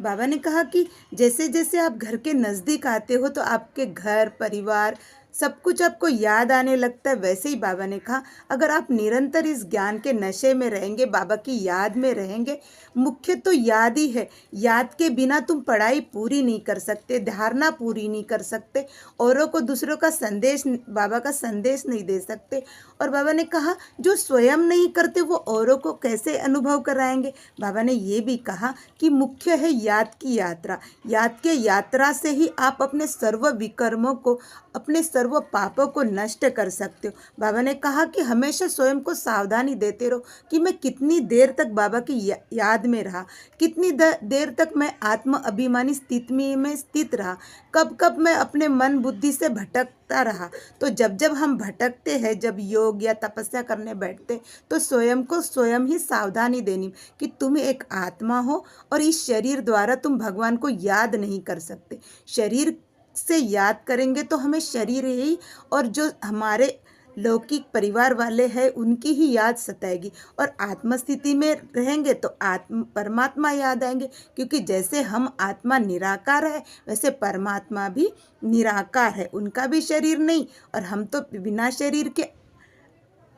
बाबा ने कहा कि जैसे जैसे आप घर के नज़दीक आते हो तो आपके घर परिवार सब कुछ आपको याद आने लगता है। वैसे ही बाबा ने कहा अगर आप निरंतर इस ज्ञान के नशे में रहेंगे, बाबा की याद में रहेंगे, मुख्य तो याद ही है। याद के बिना तुम पढ़ाई पूरी नहीं कर सकते, धारणा पूरी नहीं कर सकते, औरों को दूसरों का संदेश, बाबा का संदेश नहीं दे सकते। और बाबा ने कहा जो स्वयं नहीं करते वो औरों को कैसे अनुभव कराएंगे। बाबा ने ये भी कहा कि मुख्य है याद की यात्रा। याद के यात्रा से ही आप अपने सर्व विकर्मों को, अपने सर्व पापों को नष्ट कर सकते हो। बाबा ने कहा कि हमेशा स्वयं को सावधानी देते रहो कि मैं कितनी देर तक बाबा की याद में रहा, कितनी देर तक मैं आत्म अभिमानी स्थिति में स्थित रहा, कब कब मैं अपने मन बुद्धि से भटकता रहा। तो जब जब हम भटकते हैं, जब योग या तपस्या करने बैठते, तो स्वयं को स्वयं ही सावधानी देनी कि तुम एक आत्मा हो और इस शरीर द्वारा तुम भगवान को याद नहीं कर सकते। शरीर से याद करेंगे तो हमें शरीर ही और जो हमारे लौकिक परिवार वाले हैं उनकी ही याद सताएगी। और आत्मस्थिति में रहेंगे तो परमात्मा याद आएंगे, क्योंकि जैसे हम आत्मा निराकार है वैसे परमात्मा भी निराकार है। उनका भी शरीर नहीं और हम तो बिना शरीर के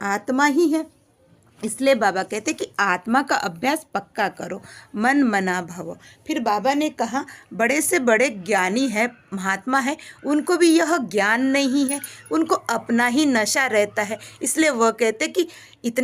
आत्मा ही है। इसलिए बाबा कहते कि आत्मा का अभ्यास पक्का करो, मन मना भव। फिर बाबा ने कहा बड़े से बड़े ज्ञानी है, महात्मा है, उनको भी यह ज्ञान नहीं है, उनको अपना ही नशा रहता है। इसलिए वह कहते कि इतने